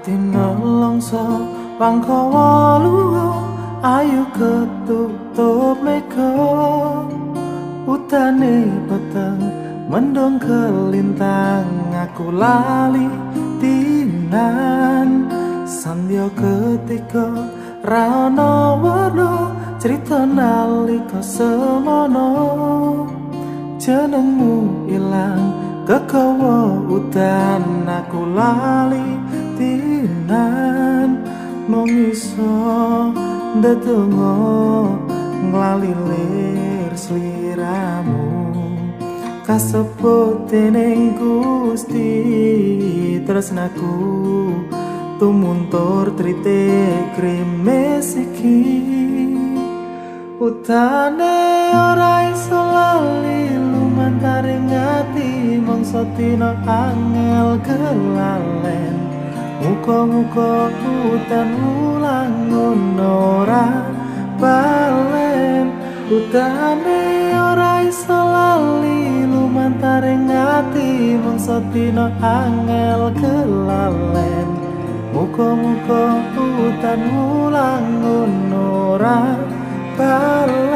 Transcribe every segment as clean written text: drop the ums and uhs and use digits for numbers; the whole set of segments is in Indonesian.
Dina longso pangkawa luwa ayu ketutup mega utane peteng mendung kelintang aku lali dinan sandya ketika ra ono warna cerita nalika semono jenengmu ilang kekawa udan aku lali dinan mung iso ndedonga nglalilir sliramu kasebut dening Gusti tresnaku tumuntur trite krimes iki utane ora iso lali lumantaring ati mangsa dina angel kelalen muga-muga udan ulang ora balen utane ora iso lali lumantaring ati mangsa dina angel kelalen muga-muga udan ulang ora balen.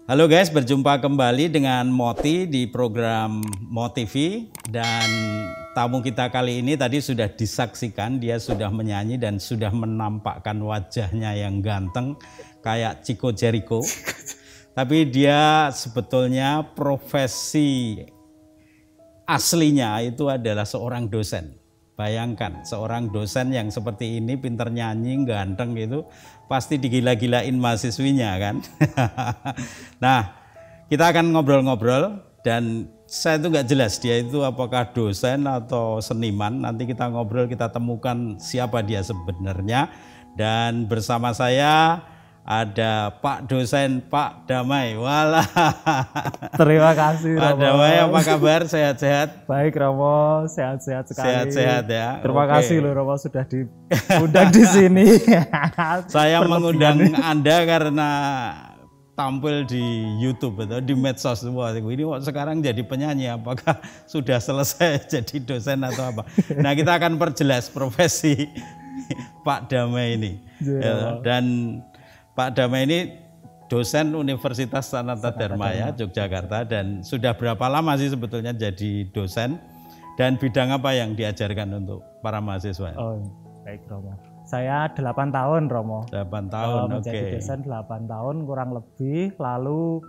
Halo guys, berjumpa kembali dengan Moti di program MoTV dan tamu kita kali ini tadi sudah disaksikan, dia sudah menyanyi dan sudah menampakkan wajahnya yang ganteng kayak Chico Jericho. Tapi dia sebetulnya profesi aslinya itu adalah seorang dosen. Bayangkan seorang dosen yang seperti ini pinter nyanyi, ganteng itu pasti digila-gilain mahasiswinya kan. Nah kita akan ngobrol-ngobrol dan saya itu nggak jelas dia itu apakah dosen atau seniman. Nanti kita ngobrol, kita temukan siapa dia sebenarnya. Dan bersama saya ada Pak Dosen Pak Damai. Walah. Terima kasih Romo. Pak Damai, apa kabar? Sehat-sehat? Baik Romo, sehat-sehat sekali. Sehat-sehat ya. Terima kasih loh Romo sudah diundang di sini. Saya mengundang Anda karena tampil di YouTube atau di medsos. Wah, ini sekarang jadi penyanyi, apakah sudah selesai jadi dosen atau apa? Nah, kita akan perjelas profesi Pak Damai ini. Dan Pak Damai ini dosen Universitas Sanata Dharma ya, Yogyakarta, dan sudah berapa lama sih sebetulnya jadi dosen dan bidang apa yang diajarkan untuk para mahasiswa? Oh, baik Romo. Saya 8 tahun Romo. 8 tahun, oke. Menjadi dosen 8 tahun kurang lebih. Lalu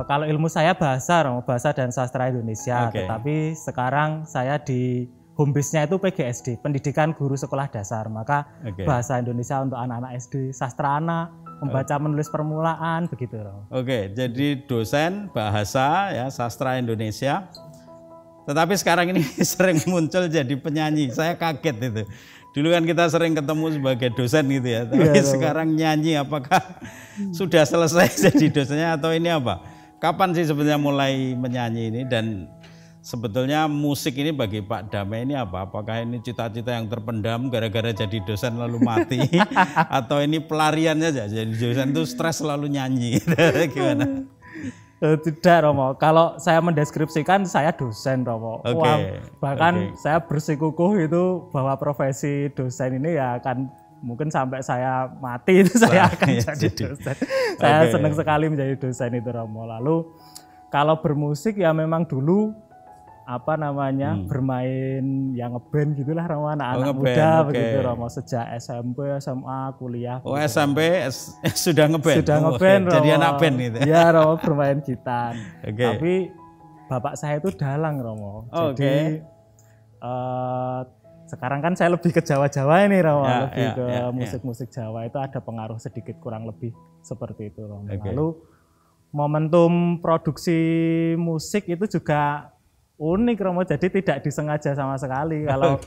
kalau ilmu saya bahasa Romo, bahasa dan sastra Indonesia, tetapi sekarang saya di home base-nya itu PGSD, Pendidikan Guru Sekolah Dasar. Maka bahasa Indonesia untuk anak-anak SD, sastra anak, membaca menulis permulaan begitu. Oke, jadi dosen bahasa ya sastra Indonesia. Tetapi sekarang ini sering muncul jadi penyanyi. Saya kaget itu. Dulu kan kita sering ketemu sebagai dosen gitu ya. Tapi sekarang nyanyi, apakah sudah selesai jadi dosennya atau ini apa? Kapan sih sebenarnya mulai menyanyi ini dan sebetulnya musik ini bagi Pak Damai ini apa? Apakah ini cita-cita yang terpendam gara-gara jadi dosen lalu mati? Atau ini pelariannya aja? Jadi dosen itu stres selalu nyanyi. Gimana? Tidak Romo, kalau saya mendeskripsikan saya dosen Romo. Bahkan saya bersikukuh itu bahwa profesi dosen ini ya akan mungkin sampai saya mati itu saya akan jadi dosen. Saya senang sekali menjadi dosen itu Romo. Lalu kalau bermusik ya memang dulu bermain yang ngeband gitulah Romo, anak-anak muda begitu Romo, sejak SMP, SMA, kuliah. Oh begitu. SMP sudah ngeband. Sudah ngeband Romo. Jadi anak band gitu. Iya Romo, bermain gitar. Tapi bapak saya itu dalang Romo. Jadi sekarang kan saya lebih ke Jawa-Jawa ini Romo, lebih ke musik-musik Jawa, itu ada pengaruh sedikit kurang lebih seperti itu Romo. Lalu momentum produksi musik itu juga unik Romo, jadi tidak disengaja sama sekali. Kalau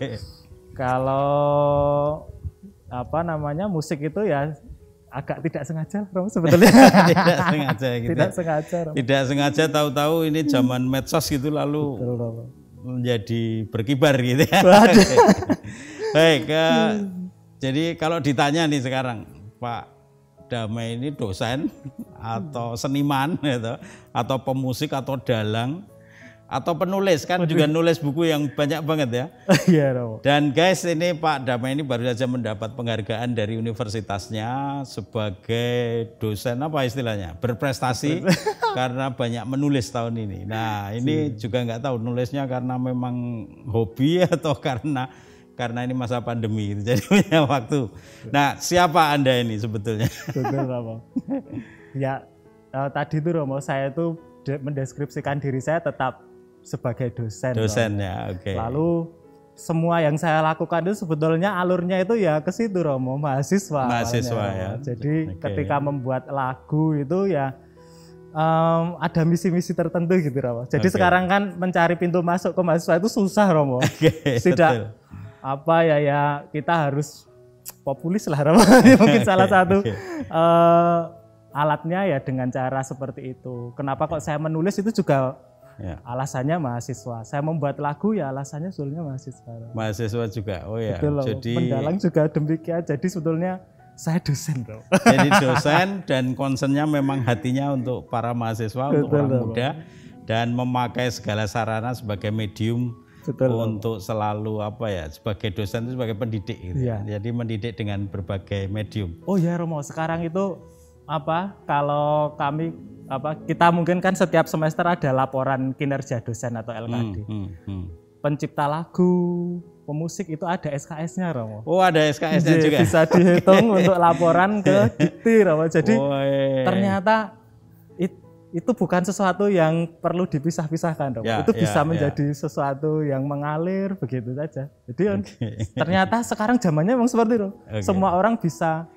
musik itu ya agak tidak sengaja Romo sebetulnya. Tidak sengaja gitu. Tidak sengaja Romo. Tidak sengaja, tahu-tahu ini zaman medsos gitu lalu menjadi berkibar gitu ya. Baik, Jadi kalau ditanya nih sekarang, Pak Damai ini dosen atau seniman gitu, atau pemusik atau dalang atau penulis, kan juga nulis buku yang banyak banget ya. Iya, Dan guys, ini Pak Damai ini baru saja mendapat penghargaan dari universitasnya sebagai dosen apa istilahnya, berprestasi karena banyak menulis tahun ini. Nah ini juga nggak tahu nulisnya karena memang hobi atau karena ini masa pandemi, jadi punya waktu. Nah siapa Anda ini sebetulnya? Betul Romo. Ya tadi itu Romo, saya itu mendeskripsikan diri saya tetap sebagai dosen. Dosen ya, oke. Lalu semua yang saya lakukan itu sebetulnya alurnya itu ya ke situ Romo, mahasiswa. Mahasiswa ya. Jadi ketika membuat lagu itu ya ada misi-misi tertentu gitu Romo. Jadi sekarang kan mencari pintu masuk ke mahasiswa itu susah Romo. Tidak apa ya kita harus populis lah Romo. Mungkin salah satu alatnya ya dengan cara seperti itu. Kenapa kok saya menulis itu juga alasannya mahasiswa. Saya membuat lagu ya alasannya sebetulnya mahasiswa. Mahasiswa juga, oh ya. Betul, jadi mendalang juga demikian. Jadi sebetulnya saya dosen, bro. Jadi dosen dan concernnya memang hatinya untuk para mahasiswa, untuk orang muda, dan memakai segala sarana sebagai medium untuk selalu apa ya, sebagai dosen itu sebagai pendidik gitu. Jadi mendidik dengan berbagai medium. Oh ya Romo, sekarang itu apa kalau kami kita mungkin kan setiap semester ada laporan kinerja dosen atau LKD. Pencipta lagu, pemusik itu ada SKS-nya Romo. Oh ada SKS-nya juga. Bisa dihitung untuk laporan ke Dikti Romo. Jadi ternyata itu bukan sesuatu yang perlu dipisah-pisahkan Romo. Itu bisa menjadi sesuatu yang mengalir begitu saja. Jadi ternyata sekarang zamannya memang seperti itu. Semua orang bisa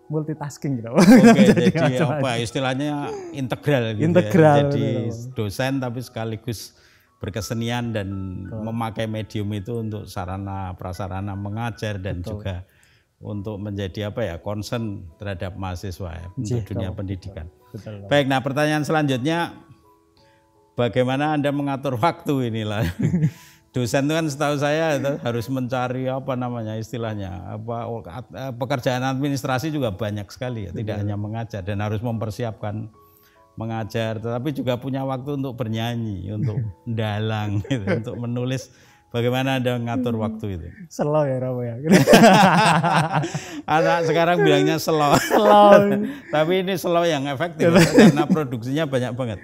multitasking gitu. Jadi apa istilahnya integral gitu. Integral. Jadi dosen tapi sekaligus berkesenian dan memakai medium itu untuk sarana prasarana mengajar dan juga untuk menjadi apa ya, concern terhadap mahasiswa ya, untuk dunia pendidikan. Baik, nah pertanyaan selanjutnya, bagaimana Anda mengatur waktu inilah? Dosen itu kan setahu saya itu harus mencari apa namanya istilahnya, pekerjaan administrasi juga banyak sekali ya, tidak hanya mengajar dan harus mempersiapkan mengajar, tetapi juga punya waktu untuk bernyanyi, untuk dalang, gitu, untuk menulis. Bagaimana Anda mengatur waktu itu? Slow ya Romo ya. Anak sekarang bilangnya slow. Tapi ini slow yang efektif karena produksinya banyak banget.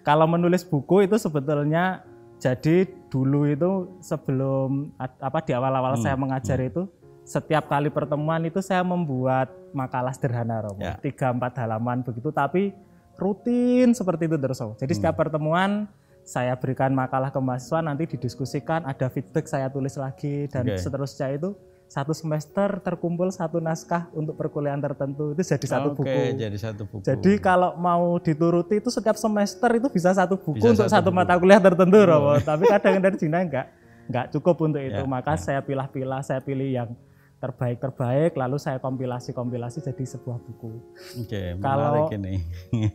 Kalau menulis buku itu sebetulnya jadi dulu itu sebelum di awal-awal saya mengajar itu setiap kali pertemuan itu saya membuat makalah sederhana Romo, 3-4 halaman begitu, tapi rutin seperti itu terus Romo. Jadi setiap pertemuan saya berikan makalah ke mahasiswa, nanti didiskusikan, ada feedback saya tulis lagi dan seterusnya itu satu semester terkumpul satu naskah untuk perkuliahan tertentu itu jadi satu buku. Jadi satu buku. Jadi kalau mau dituruti itu setiap semester itu bisa satu buku untuk satu mata kuliah tertentu, Romo. Tapi kadang energinya enggak cukup untuk itu. Maka saya pilah-pilah, saya pilih yang terbaik, lalu saya kompilasi jadi sebuah buku. Oke, menarik ini.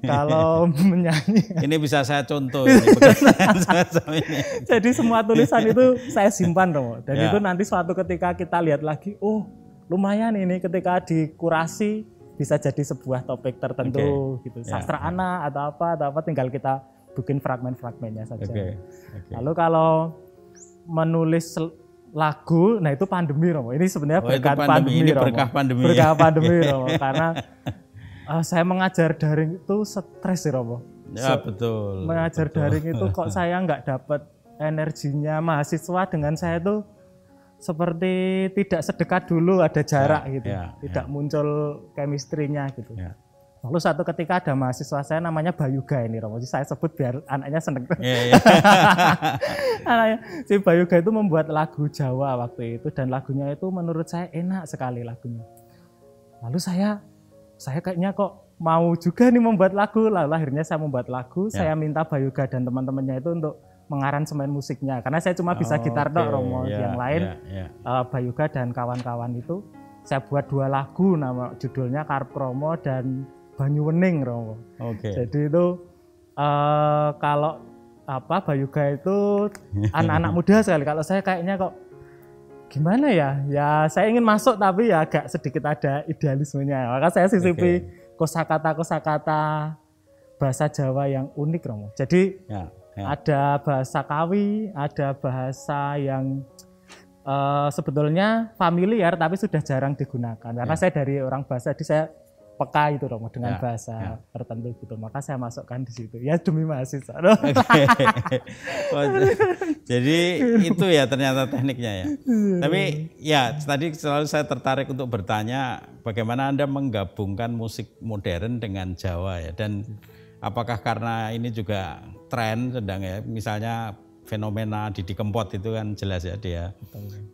Kalau menyanyi. Ini bisa saya contoh ini. Jadi semua tulisan itu saya simpan Romo. Dan itu nanti suatu ketika kita lihat lagi, oh lumayan ini ketika dikurasi bisa jadi sebuah topik tertentu gitu. Sastra anak atau apa tinggal kita bikin fragmen-fragmennya saja. Lalu kalau menulis lagu, nah itu pandemi Romo. Ini sebenarnya berkat pandemi ini Romo. Berkah pandemi. Berkah pandemi Romo. Karena saya mengajar daring itu stres Romo. Ya betul. Mengajar daring itu kok saya nggak dapat energinya mahasiswa dengan saya itu seperti tidak sedekat dulu, ada jarak gitu. Tidak muncul chemistry-nya gitu. Lalu suatu ketika ada mahasiswa saya namanya Bayuga ini Romo, saya sebut biar anaknya seneng. Anaknya, si Bayuga itu membuat lagu Jawa waktu itu dan lagunya itu menurut saya enak sekali lagunya. Lalu saya kayaknya kok mau juga nih membuat lagu, lalu akhirnya saya membuat lagu, saya minta Bayuga dan teman-temannya itu untuk mengaransemen musiknya, karena saya cuma bisa gitar tok Romo, yang lain Bayuga dan kawan-kawan itu saya buat 2 lagu, nama judulnya Karep Kromo dan Banyuwening Romo. Jadi itu kalau Bayuga itu anak-anak muda sekali. Kalau saya kayaknya kok gimana ya? Ya saya ingin masuk tapi ya agak sedikit ada idealismenya. Maka saya sisipi kosakata bahasa Jawa yang unik, Romo. Jadi ada bahasa Kawi, ada bahasa yang sebetulnya familiar tapi sudah jarang digunakan. Karena saya dari orang bahasa, jadi saya peka itu, Romo, dengan bahasa tertentu gitu. Maka saya masukkan di situ. Ya demi mahasiswa. Jadi itu ya ternyata tekniknya ya. Tapi ya tadi selalu saya tertarik untuk bertanya bagaimana Anda menggabungkan musik modern dengan Jawa ya, dan apakah karena ini juga tren sedang ya, misalnya fenomena Didi Kempot itu kan jelas ya dia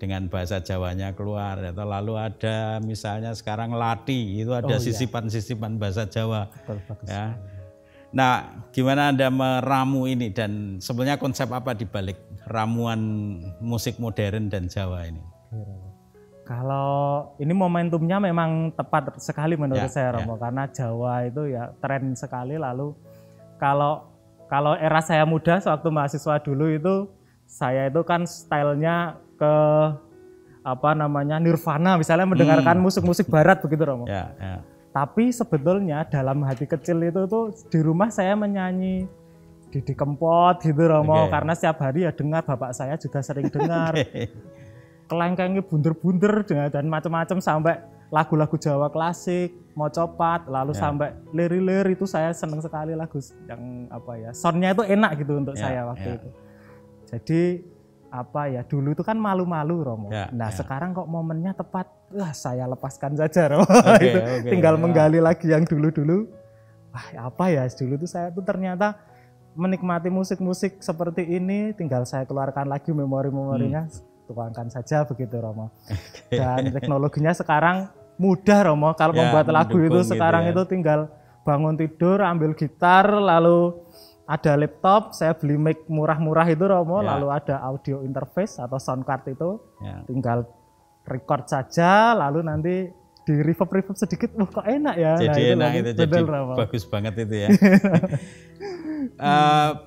dengan bahasa Jawanya keluar, atau lalu ada misalnya sekarang Lati itu ada sisipan-sisipan bahasa Jawa. Ya. Nah, gimana Anda meramu ini dan sebenarnya konsep apa di balik ramuan musik modern dan Jawa ini? Kalau ini momentumnya memang tepat sekali menurut saya, Romo, karena Jawa itu ya tren sekali. Lalu kalau era saya muda sewaktu mahasiswa dulu itu saya itu kan stylenya ke Nirvana misalnya, mendengarkan musik-musik barat begitu, Romo. Tapi sebetulnya dalam hati kecil itu tuh di rumah saya menyanyi Didi Kempot gitu, Romo, karena setiap hari ya dengar, bapak saya juga sering dengar. Kelengkengnya bunder-bunder dan macam-macam, sampai lagu-lagu Jawa klasik, Mocopat, lalu sampai lir-lir, itu saya seneng sekali lagu yang soundnya itu enak gitu untuk saya waktu itu. Jadi dulu itu kan malu-malu, Romo. Sekarang kok momennya tepat, saya lepaskan saja, Romo. Tinggal menggali lagi yang dulu-dulu. Dulu itu saya tuh ternyata menikmati musik-musik seperti ini, tinggal saya keluarkan lagi memori-memorinya, tuangkan saja begitu, Romo. Dan teknologinya sekarang mudah, Romo, kalau membuat lagu itu sekarang gitu, itu tinggal bangun tidur, ambil gitar, lalu ada laptop, saya beli mic murah-murah itu, Romo, lalu ada audio interface atau sound card itu, tinggal record saja, lalu nanti di reverb sedikit, kok enak ya. Jadi enak itu, jadi bagus banget itu ya.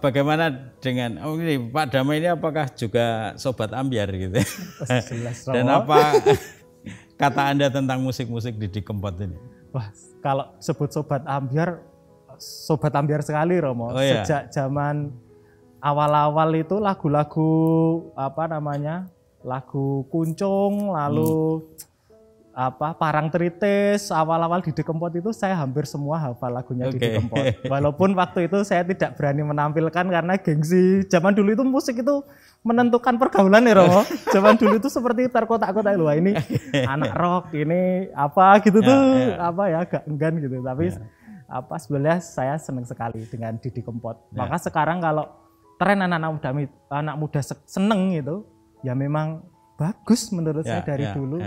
Bagaimana dengan ini Pak Damai ini, apakah juga sobat ambyar gitu? Jelas, dan apa kata Anda tentang musik-musik Didi Kempot ini? Wah, kalau sebut sobat ambyar sekali, Romo. Sejak zaman awal-awal itu lagu-lagu lagu Kuncung, lalu Parang Tritis, awal-awal Didi Kempot itu saya hampir semua hafal lagunya Didi Kempot. Walaupun waktu itu saya tidak berani menampilkan karena gengsi. Zaman dulu itu musik itu menentukan pergaulan ya, Romo. Zaman dulu itu seperti terkotak-kotak, loh ini anak rock, ini gitu tuh agak enggan gitu. Tapi sebenarnya saya senang sekali dengan Didi Kempot. Maka sekarang kalau tren anak muda seneng gitu, ya memang bagus menurut saya dari dulu.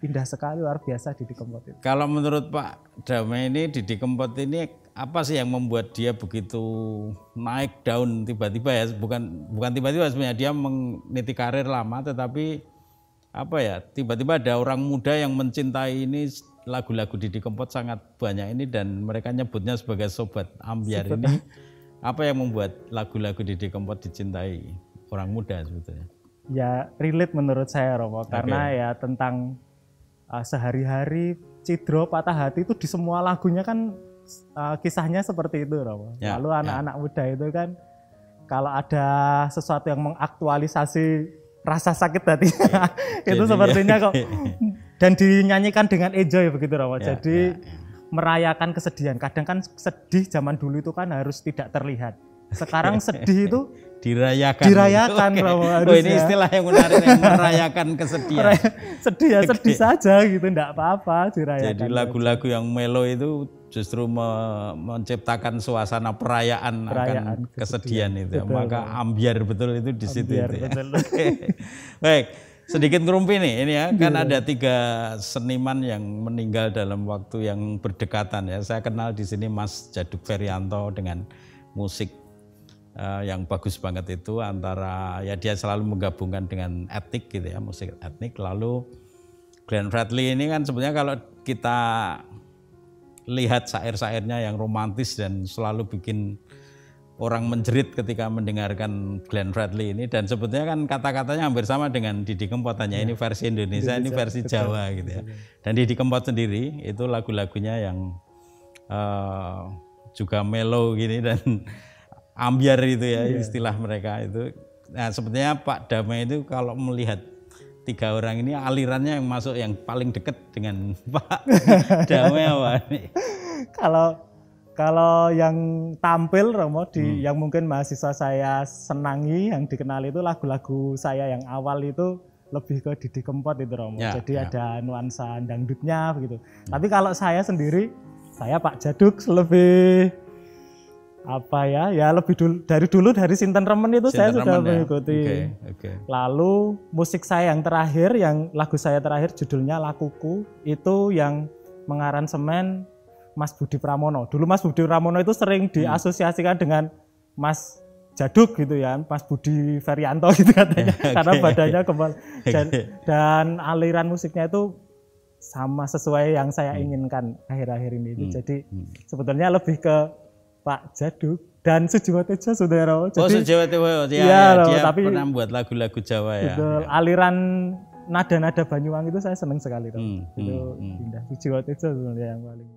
Indah sekali, luar biasa Didi Kempot itu. Kalau menurut Pak Damai ini, Didi Kempot ini apa sih yang membuat dia begitu naik daun tiba-tiba ya? Bukan tiba-tiba sebenarnya, dia meniti karir lama, tetapi tiba-tiba ada orang muda yang mencintai ini, lagu-lagu Didi Kempot sangat banyak ini, dan mereka nyebutnya sebagai sobat ambyar ini. Apa yang membuat lagu-lagu Didi Kempot dicintai orang muda sebetulnya? Ya relate menurut saya, Romo, karena ya tentang sehari-hari, cidro, patah hati itu di semua lagunya kan kisahnya seperti itu, Romo. Lalu anak-anak muda itu kan kalau ada sesuatu yang mengaktualisasi rasa sakit hati itu sepertinya kok, dan dinyanyikan dengan enjoy begitu, Romo. Jadi merayakan kesedihan. Kadang kan sedih zaman dulu itu kan harus tidak terlihat. Sekarang sedih itu dirayakan, Romo. Ini istilah yang menarik, merayakan kesedihan. Sedih ya sedih saja gitu, enggak apa-apa, dirayakan. Jadi lagu-lagu yang melo itu justru menciptakan suasana perayaan akan kesedihan itu. Betul, maka ambyar betul itu di situ itu ya. Baik, sedikit ngerumpi nih ini ya, kan ada 3 seniman yang meninggal dalam waktu yang berdekatan ya. Saya kenal di sini Mas Djaduk Ferianto dengan musik yang bagus banget itu, antara ya dia selalu menggabungkan dengan etnik gitu ya, musik etnik. Lalu Glenn Fredly ini kan sebenarnya kalau kita lihat syair-syairnya yang romantis dan selalu bikin orang menjerit ketika mendengarkan Glenn Fredly ini, dan sebetulnya kan kata-katanya hampir sama dengan Didi Kempot, hanya ini versi Indonesia, ini versi Jawa gitu ya. Dan Didi Kempot sendiri itu lagu-lagunya yang juga mellow gini dan ambiar itu ya istilah mereka itu. Nah sebetulnya Pak Damai itu kalau melihat 3 orang ini alirannya yang masuk yang paling dekat dengan Pak Damai apa nih? Kalau yang tampil Romo yang mungkin mahasiswa saya senangi, yang dikenali itu lagu-lagu saya yang awal itu lebih ke Didi Kempot itu Romo. Jadi ada nuansa dangdutnya begitu. Tapi kalau saya sendiri, saya Pak Djaduk lebih apa ya lebih dari Sinten Remen itu Sinten saya sudah mengikuti. Lalu musik saya yang terakhir, yang lagu saya terakhir judulnya Lakuku, itu yang mengaransemen Mas Budi Pramono. Dulu Mas Budi Pramono itu sering diasosiasikan dengan Mas Djaduk gitu ya, Mas Budi Ferianto gitu katanya, karena badannya kebal. Dan aliran musiknya itu sama sesuai yang saya inginkan akhir-akhir ini. Jadi sebetulnya lebih ke Pak Djaduk dan Sujiwo Tejo Saudara. Sujiwo Tejo dia tapi pernah buat lagu-lagu Jawa ya. Betul. Aliran nada-nada Banyuwangi itu saya senang sekali. Itu indah. Sujiwo Tejo sebenarnya yang paling.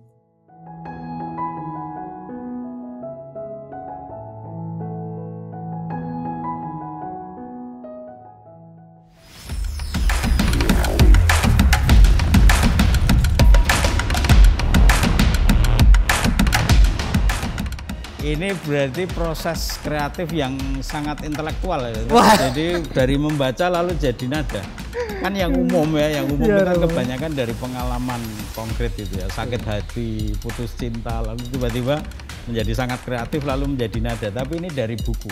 Ini berarti proses kreatif yang sangat intelektual ya. Jadi dari membaca lalu jadi nada. Kan yang umum ya, yang umum kan kebanyakan dari pengalaman konkret itu ya. Sakit hati, putus cinta, lalu tiba-tiba menjadi sangat kreatif lalu menjadi nada. Tapi ini dari buku.